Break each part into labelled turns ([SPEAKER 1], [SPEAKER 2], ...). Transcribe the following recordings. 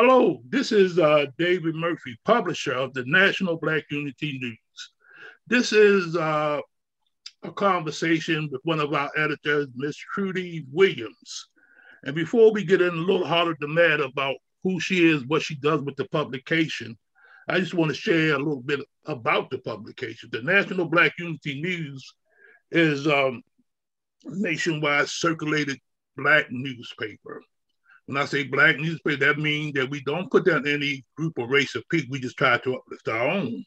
[SPEAKER 1] Hello, this is David Murphy, publisher of the National Black Unity News. This is a conversation with one of our editors, Miss Trudy Williams. And before we get in a little harder to mad about who she is, what she does with the publication, I just want to share a little bit about the publication. The National Black Unity News is a nationwide circulated Black newspaper. When I say Black newspaper, that means that we don't put down any group or race of people. We just try to uplift our own.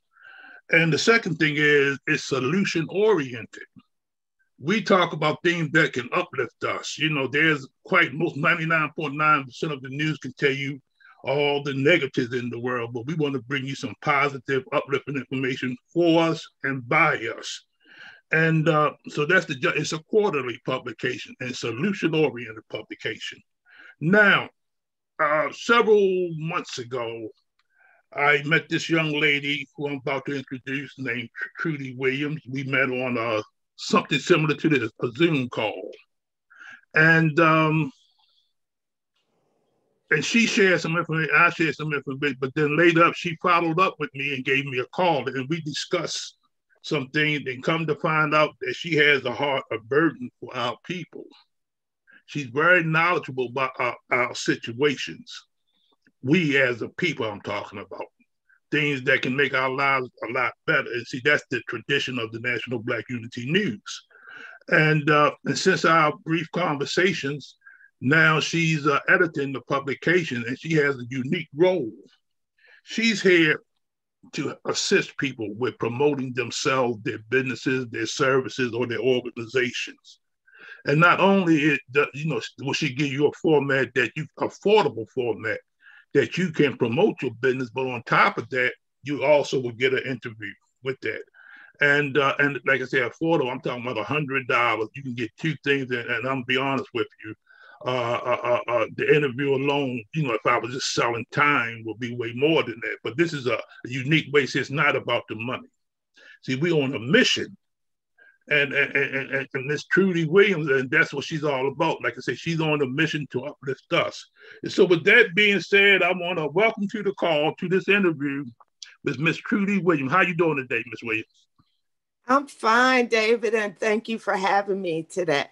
[SPEAKER 1] And the second thing is it's solution oriented. We talk about things that can uplift us. You know, there's quite most 99.9% of the news can tell you all the negatives in the world, but we want to bring you some positive, uplifting information for us and by us. And so it's a quarterly publication and solution oriented publication. Now, several months ago, I met this young lady who I'm about to introduce named Trudy Williams. We met on something similar to this, a Zoom call. And she shared some information, I shared some information, but then later she followed up with me and gave me a call, and we discussed some things and come to find out that she has a burden for our people. She's very knowledgeable about our situations. We as a people, I'm talking about. Things that can make our lives a lot better. And see, that's the tradition of the National Black Unity News. And since our brief conversations, now she's editing the publication and she has a unique role. She's here to assist people with promoting themselves, their businesses, their services, or their organizations. And not only will she give you a format affordable format that you can promote your business, but on top of that, you also will get an interview with that. And like I said, affordable, I'm talking about $100. You can get two things, and I'm gonna be honest with you. The interview alone, if I was just selling time, would be way more than that. But this is a unique way. So it's not about the money. See, we're on a mission. And Miss Trudy Williams, and that's what she's all about. Like I said, she's on a mission to uplift us. And so with that being said, I want to welcome to the call, to this interview with Miss Trudy Williams. How you doing today, Miss Williams?
[SPEAKER 2] I'm fine, David, and thank you for having me today.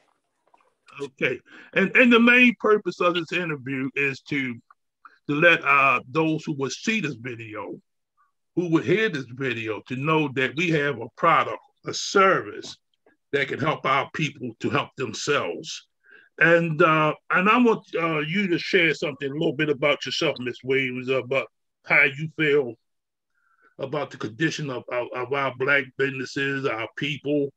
[SPEAKER 1] Okay. And the main purpose of this interview is to let those who will see this video, who would hear this video, to know that we have a product, a service that can help our people to help themselves. And I want you to share something a little bit about yourself, Miss Williams, about how you feel about the condition of our Black businesses, our people,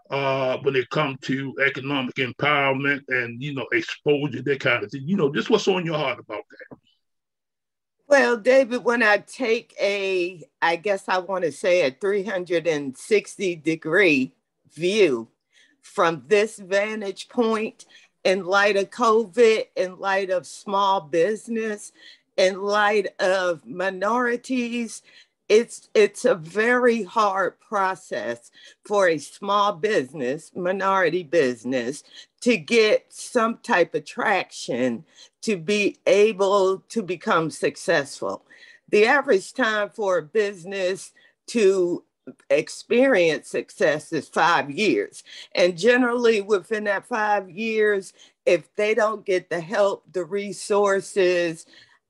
[SPEAKER 1] when it comes to economic empowerment and, exposure, that kind of thing. Just what's on your heart about that?
[SPEAKER 2] Well, David, when I take I guess I want to say a 360-degree view from this vantage point, in light of COVID, in light of small business, in light of minorities, it's a very hard process for a small business, minority business, to get some type of traction to be able to become successful. The average time for a business to experience success is 5 years. And generally within that 5 years, if they don't get the help, the resources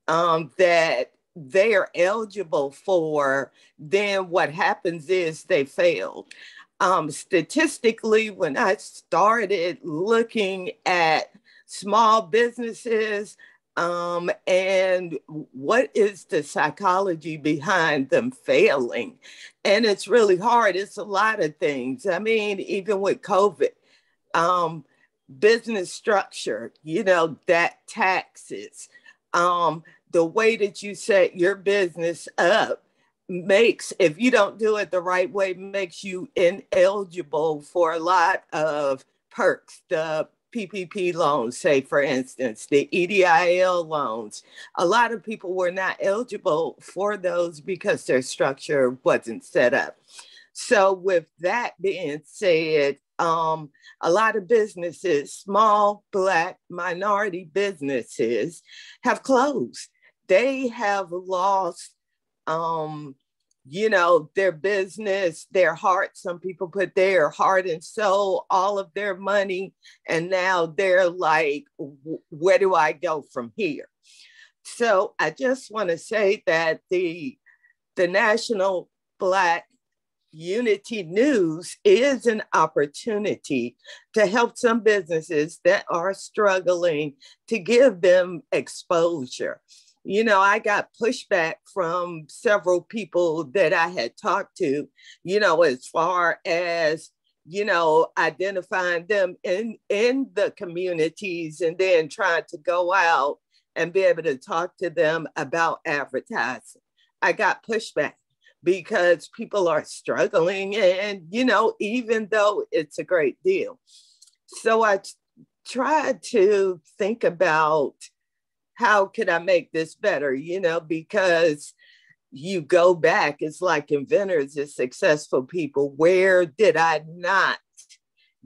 [SPEAKER 2] that they are eligible for, then what happens is they fail. Statistically, when I started looking at small businesses and what is the psychology behind them failing, and it's really hard. It's a lot of things. I mean, even with COVID, business structure, that taxes, the way that you set your business up makes, if you don't do it the right way, makes you ineligible for a lot of perks. The PPP loans, say, for instance, the EIDL loans. A lot of people were not eligible for those because their structure wasn't set up. So with that being said, a lot of businesses, small Black minority businesses, have closed. they have lost, their business, their heart. Some people put their heart and soul, all of their money, and now they're like, where do I go from here? So I just want to say that the National Black Unity News is an opportunity to help some businesses that are struggling, to give them exposure. I got pushback from several people that I had talked to, as far as, identifying them in the communities and then trying to go out and be able to talk to them about advertising. I got pushback because people are struggling, and, even though it's a great deal. So I tried to think about, how could I make this better? Because you go back, it's like inventors, it's successful people. Where did I not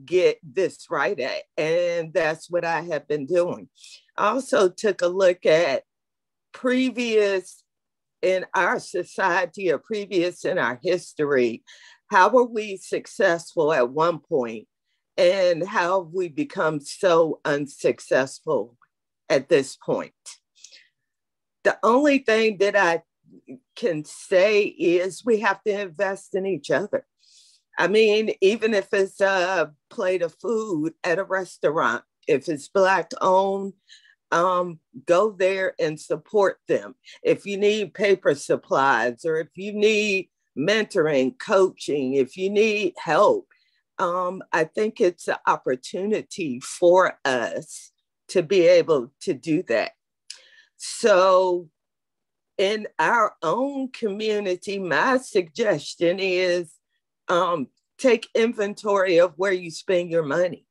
[SPEAKER 2] get this right at? And that's what I have been doing. I also took a look at previous in our society, or previous in our history. How were we successful at one point, and how have we become so unsuccessful at this point? The only thing that I can say is we have to invest in each other. I mean, even if it's a plate of food at a restaurant, if it's Black owned, go there and support them. If you need paper supplies, or if you need mentoring, coaching, if you need help, I think it's an opportunity for us to be able to do that. So in our own community, my suggestion is take inventory of where you spend your money,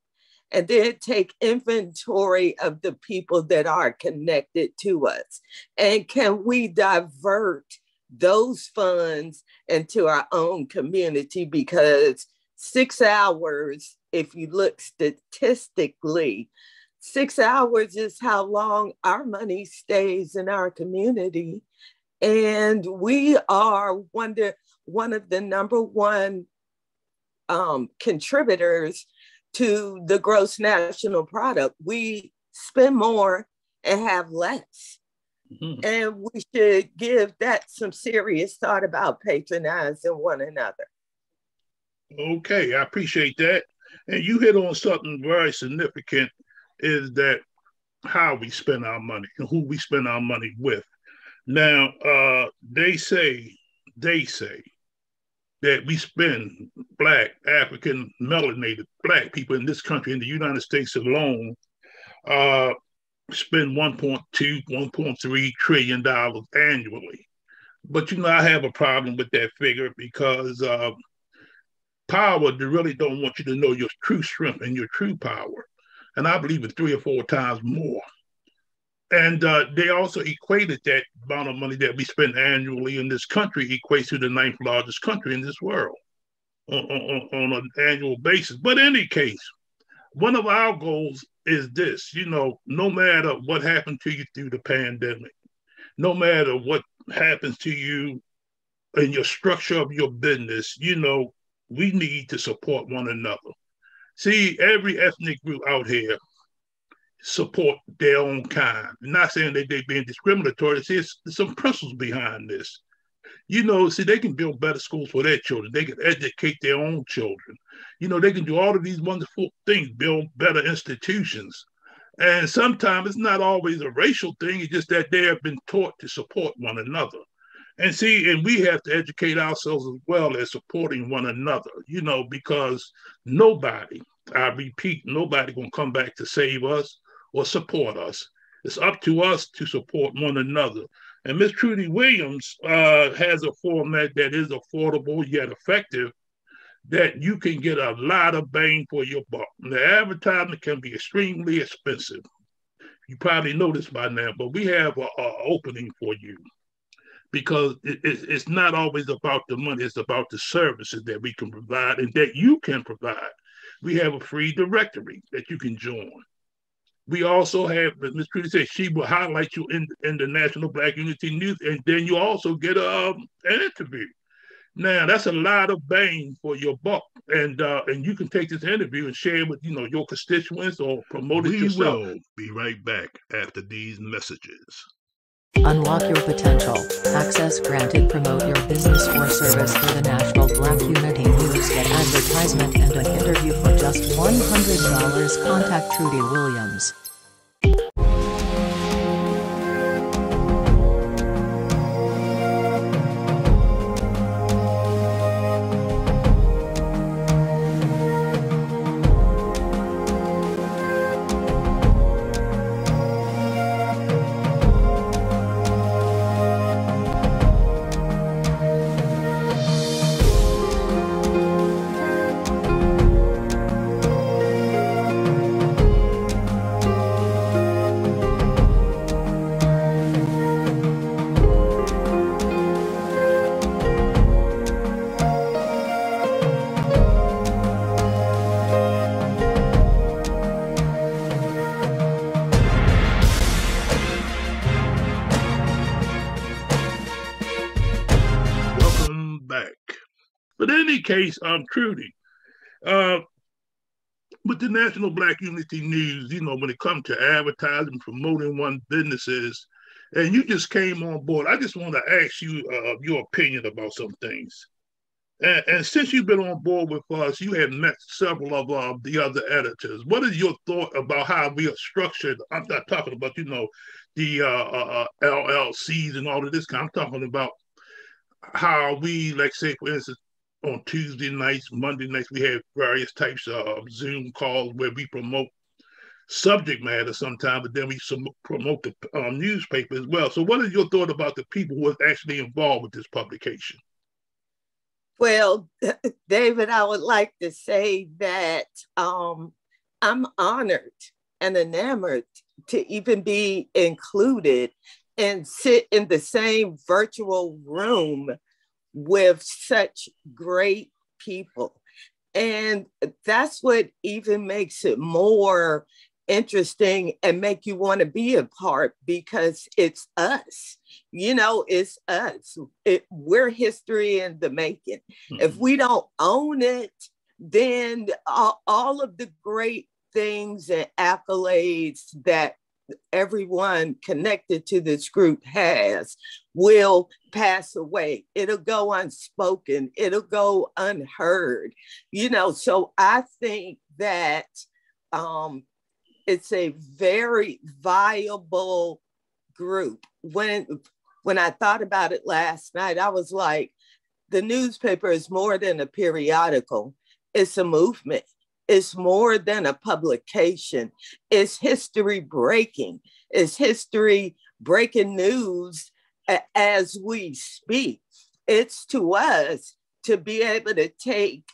[SPEAKER 2] and then take inventory of the people that are connected to us. And can we divert those funds into our own community? Because 6 hours, if you look statistically, 6 hours is how long our money stays in our community. And we are one of the number one contributors to the gross national product. We spend more and have less. Mm-hmm. And we should give that some serious thought about patronizing one another.
[SPEAKER 1] Okay, I appreciate that. And you hit on something very significant, is that how we spend our money and who we spend our money with. Now, they say that we spend, Black, African, melanated Black people in this country, in the United States alone, spend $1.2, $1.3 trillion annually. But, I have a problem with that figure, because power, they really don't want you to know your true strength and your true power. And I believe it's 3 or 4 times more. And they also equated that amount of money that we spend annually in this country equates to the 9th largest country in this world on an annual basis. But in any case, one of our goals is this, no matter what happened to you through the pandemic, no matter what happens to you in your structure of your business, we need to support one another. See, every ethnic group out here support their own kind. I'm not saying that they're being discriminatory. See, there's some principles behind this. See, they can build better schools for their children. They can educate their own children. They can do all of these wonderful things, build better institutions. And sometimes it's not always a racial thing. It's just that they have been taught to support one another. And see, and we have to educate ourselves as well as supporting one another, because nobody, I repeat, nobody gonna come back to save us or support us. It's up to us to support one another. And Ms. Trudy Williams has a format that is affordable yet effective, that you can get a lot of bang for your buck. The advertisement can be extremely expensive. You probably know this by now, but we have an opening for you, because it's not always about the money. It's about the services that we can provide and that you can provide. We have a free directory that you can join. We also have, as Ms. Trudy said, she will highlight you in the National Black Unity News, and then you also get an interview. Now that's a lot of bang for your buck, and you can take this interview and share it with your constituents or promote it yourself.
[SPEAKER 3] We will be right back after these messages.
[SPEAKER 4] Unlock your potential. Access granted. Promote your business or service through the National Black Unity News. Get advertisement and an interview for just $100. Contact Trudy Williams.
[SPEAKER 1] But in any case, Trudy, with the National Black Unity News, when it comes to advertising, promoting one's businesses, and you just came on board, I just want to ask you your opinion about some things. And since you've been on board with us, you have met several of the other editors. What is your thought about how we are structured? I'm not talking about, the LLCs and all of this kind. I'm talking about how we, like, say, for instance, on Tuesday nights, Monday nights, we have various types of Zoom calls where we promote subject matter sometimes, but then we promote the newspaper as well. So what is your thought about the people who are actually involved with this publication?
[SPEAKER 2] Well, David, I would like to say that I'm honored and enamored to even be included and sit in the same virtual room with such great people. And that's what even makes it more interesting and make you want to be a part, because it's us. It's us. We're history in the making. Mm-hmm. If we don't own it, then all of the great things and accolades that everyone connected to this group has will pass away. It'll go unspoken. It'll go unheard. So I think that it's a very viable group. When I thought about it last night, I was like, the newspaper is more than a periodical. It's a movement. It's more than a publication. It's history breaking. It's history breaking news as we speak. It's to us to be able to take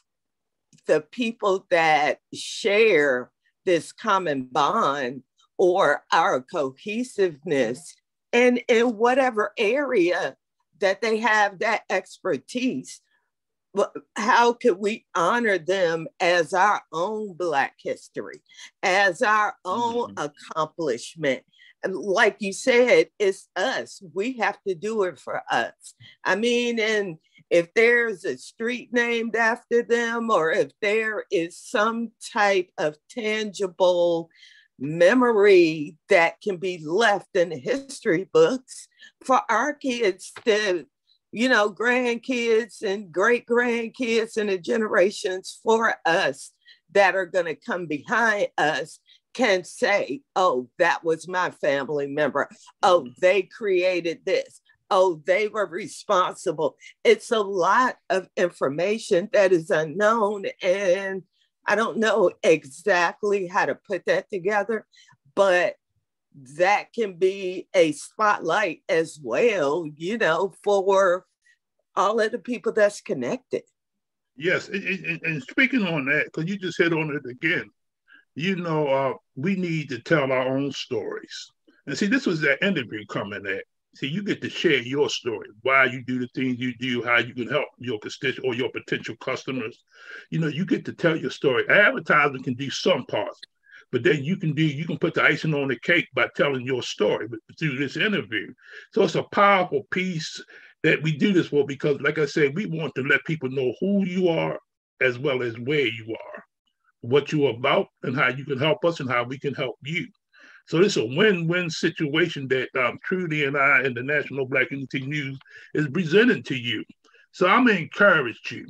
[SPEAKER 2] the people that share this common bond or our cohesiveness, and in whatever area that they have that expertise, how could we honor them as our own Black history, as our own accomplishment? And like you said, it's us. We have to do it for us. I mean, and if there's a street named after them, or if there is some type of tangible memory that can be left in the history books for our kids to, grandkids and great grandkids and the generations for us that are going to come behind us can say, oh, that was my family member. Oh, they created this. Oh, they were responsible. It's a lot of information that is unknown, and I don't know exactly how to put that together, but that can be a spotlight as well, for all of the people that's connected.
[SPEAKER 1] Yes, and speaking on that, because you just hit on it again, we need to tell our own stories. And see, this was that interview coming at. See, you get to share your story, why you do the things you do, how you can help your constituent or your potential customers. You get to tell your story. Advertising can do some parts, but then you can put the icing on the cake by telling your story through this interview. So it's a powerful piece that we do this for, because like I said, we want to let people know who you are as well as where you are, what you're about, and how you can help us and how we can help you. So it's a win-win situation that Trudy and I and the National Black Unity News is presenting to you. So I'm going to encourage you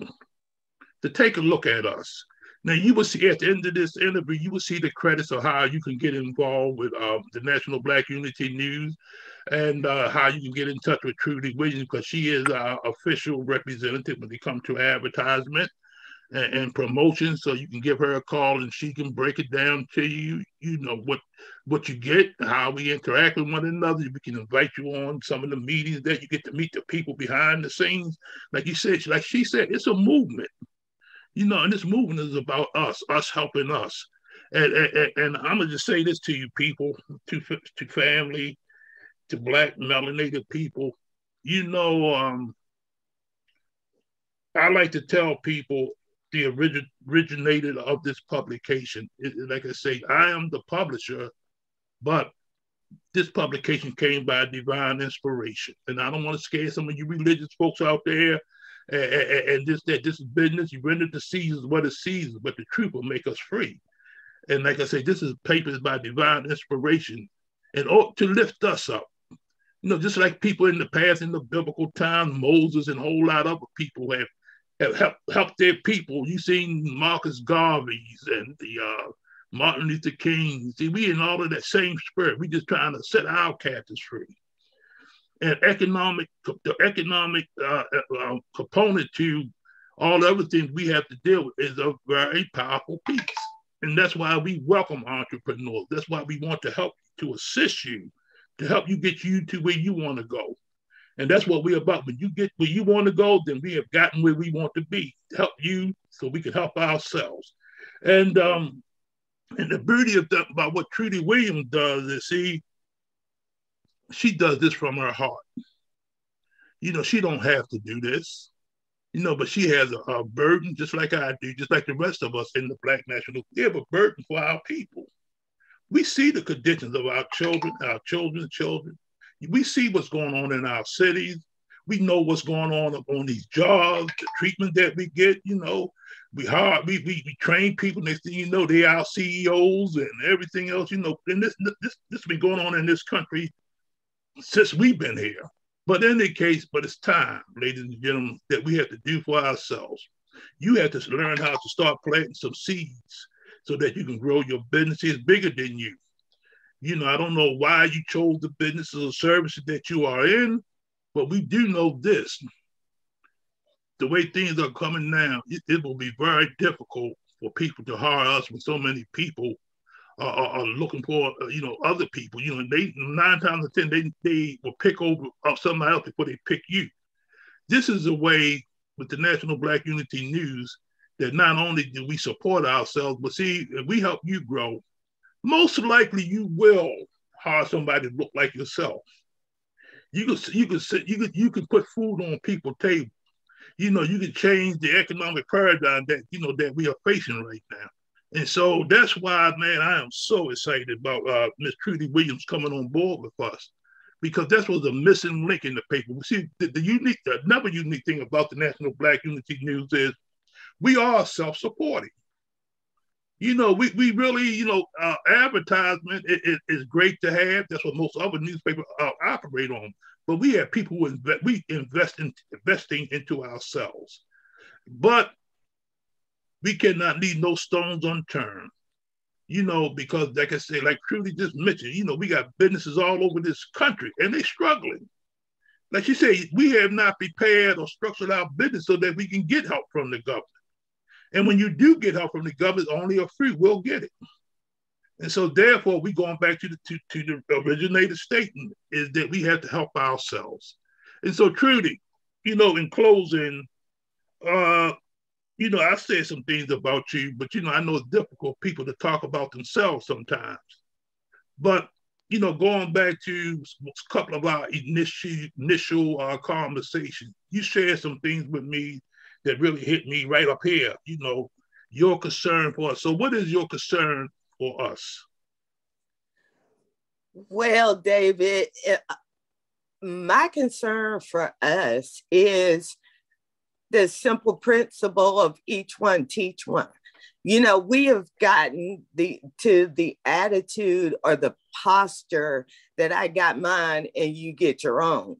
[SPEAKER 1] to take a look at us. Now, you will see at the end of this interview, you will see the credits of how you can get involved with the National Black Unity News, and how you can get in touch with Trudy Williams, because she is our official representative when it comes to advertisement and promotion. So you can give her a call and she can break it down to you, you know, what you get, how we interact with one another. We can invite you on some of the meetings that you get to meet the people behind the scenes. Like you said, like she said, it's a movement, you know, and this movement is about us helping us. And I'm gonna just say this to you people, to family, to Black melanated people, you know, I like to tell people the originator of this publication. Like I say, I am the publisher, but this publication came by divine inspiration. And I don't want to scare some of you religious folks out there and this is business. You render to Caesar what is Caesar, but the truth will make us free. And like I say, this is papers by divine inspiration and to lift us up. You know, just like people in the past, in the biblical times, Moses and a whole lot of other people have helped their people. You've seen Marcus Garvey's and the Martin Luther King. See, we in all of that same spirit. We just trying to set our captives free. And the economic component to all the other things we have to deal with is a very powerful piece. And that's why we welcome entrepreneurs. That's why we want to help, to assist you, to help you get you to where you want to go. And that's what we're about. When you get where you want to go, then we have gotten where we want to be, to help you so we can help ourselves. And the beauty of that, about what Trudy Williams does is, see, she does this from her heart. You know, she don't have to do this, you know, but she has a burden, just like I do, just like the rest of us in the Black National. We have a burden for our people. We see the conditions of our children's children. We see what's going on in our cities. We know what's going on these jobs, the treatment that we get. You know, we train people. Next thing you know, they are CEOs and everything else. You know, and this has been going on in this country since we've been here. But in any case, it's time, ladies and gentlemen, that we have to do for ourselves. You have to learn how to start planting some seeds so that you can grow your business. It's bigger than you. You know, I don't know why you chose the businesses or services that you are in, but we do know this. The way things are coming now, it will be very difficult for people to hire us when so many people are looking for, you know, other people. You know, they 9 times out of 10, they will pick over somebody else before they pick you. This is a way with the National Black Unity News that not only do we support ourselves, but see, if we help you grow, most likely you will hire somebody to look like yourself. You can put food on people's table. You know, you can change the economic paradigm that, you know, that we are facing right now. And so that's why, man, I am so excited about Miss Trudy Williams coming on board with us, because that was a missing link in the paper. See, another unique thing about the National Black Unity News is we are self-supporting. You know, we really, you know, advertisement is great to have. That's what most other newspapers operate on. But we have people who investing into ourselves. But we cannot leave no stones unturned. You know, because like I say, like Trudy just mentioned, you know, we got businesses all over this country and they're struggling. Like you say, we have not prepared or structured our business so that we can get help from the government. And when you do get help from the government, only a few will get it. And so therefore, we're going back to the originator statement, is that we have to help ourselves. And so Trudy, you know, in closing, you know, I said some things about you, but, you know, I know it's difficult for people to talk about themselves sometimes. But, you know, going back to a couple of our initial conversations, you shared some things with me that really hit me right up here, you know, your concern for us. So what is your concern
[SPEAKER 3] for us?
[SPEAKER 2] Well, David, my concern for us is the simple principle of each one teach one. You know, we have gotten to the attitude or the posture that I got mine and you get your own.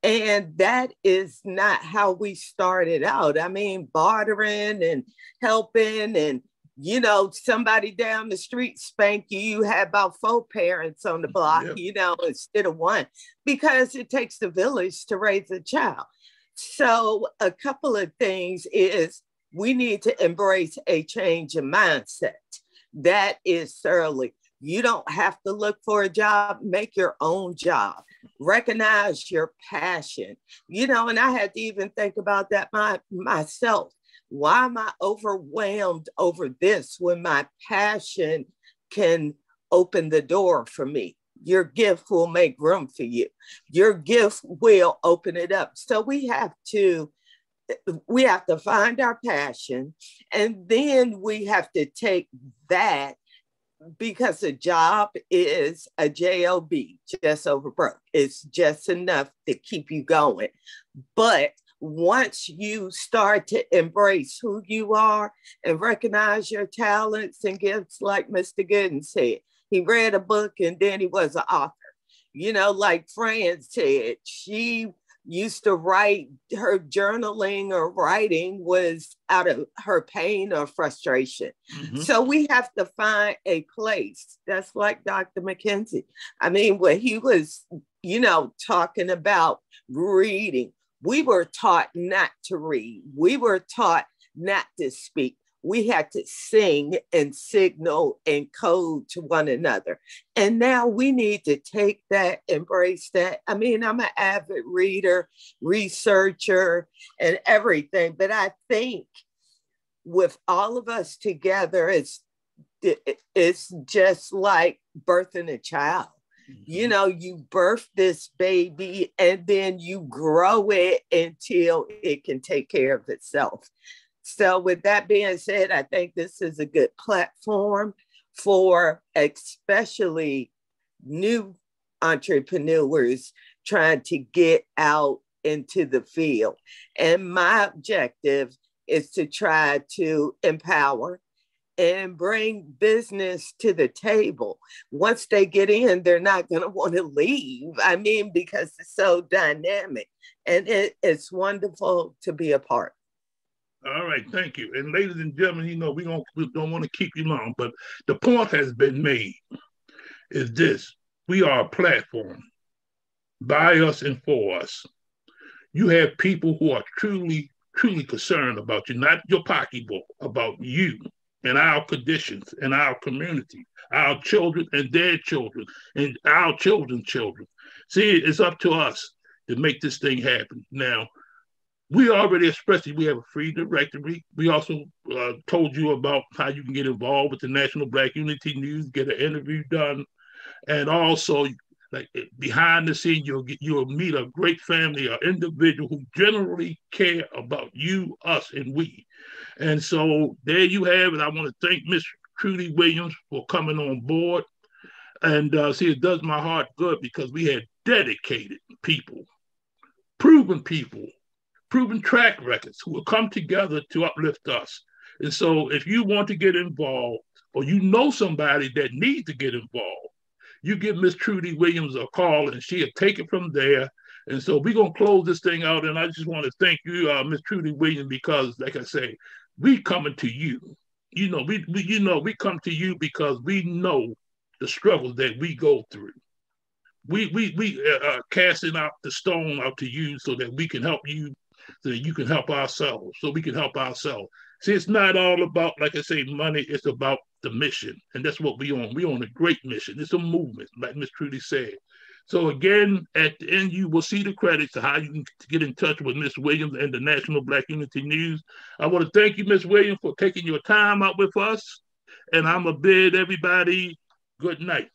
[SPEAKER 2] And that is not how we started out. I mean, bartering and helping, and, you know, somebody down the street spank you, you had about 4 parents on the block, yep, you know, instead of 1, because it takes the village to raise a child. So a couple of things is we need to embrace a change in mindset. That is thoroughly. You don't have to look for a job, make your own job. Recognize your passion. You know, and I had to even think about that myself. Why am I overwhelmed over this when my passion can open the door for me? Your gift will make room for you. Your gift will open it up. So we have to find our passion, and then we have to take that, because a job is a job, just over broke. It's just enough to keep you going. But once you start to embrace who you are and recognize your talents and gifts, like Mr. Gooden said, he read a book and then he was an author. You know, like Fran said, she used to write, her journaling or writing was out of her pain or frustration. Mm-hmm. So we have to find a place. That's like Dr. McKenzie. I mean, when he was, you know, talking about reading, we were taught not to read. We were taught not to speak. We had to sing and signal and code to one another. And now we need to take that, embrace that. I mean, I'm an avid reader, researcher, and everything. But I think with all of us together, it's just like birthing a child. You know, you birth this baby and then you grow it until it can take care of itself. So with that being said, I think this is a good platform for especially new entrepreneurs trying to get out into the field. And my objective is to try to empower and bring business to the table. Once they get in, they're not going to want to leave. I mean, because it's so dynamic, and it's wonderful to be a part.
[SPEAKER 1] All right, thank you. And ladies and gentlemen, you know, we don't want to keep you long, but the point has been made is this: we are a platform by us and for us. You have people who are truly, truly concerned about you, not your pocketbook, about you and our conditions and our community, our children and their children and our children's children. See, it's up to us to make this thing happen. Now, we already expressed it. We have a free directory. We also told you about how you can get involved with the National Black Unity News, get an interview done, and also, like, behind the scene, you'll meet a great family, an individual who generally care about you, us, and we. And so there you have it. I want to thank Miss Trudy Williams for coming on board. And see, it does my heart good because we had dedicated people, proven track records who will come together to uplift us. And so if you want to get involved, or you know somebody that needs to get involved, you give Miss Trudy Williams a call and she'll take it from there. And so we're going to close this thing out. And I just want to thank you, Miss Trudy Williams, because like I say, we coming to you. You know, we come to you because we know the struggles that we go through. We are casting out the stone out to you so that we can help you, so that you can help ourselves, so we can help ourselves. See, it's not all about, like I say, money. It's about the mission. And that's what we on. We on a great mission. It's a movement, like Miss Trudy said. So again, at the end, you will see the credits to how you can get in touch with Miss Williams and the National Black Unity News. I want to thank you, Miss Williams, for taking your time out with us. And I'm going to bid everybody good night.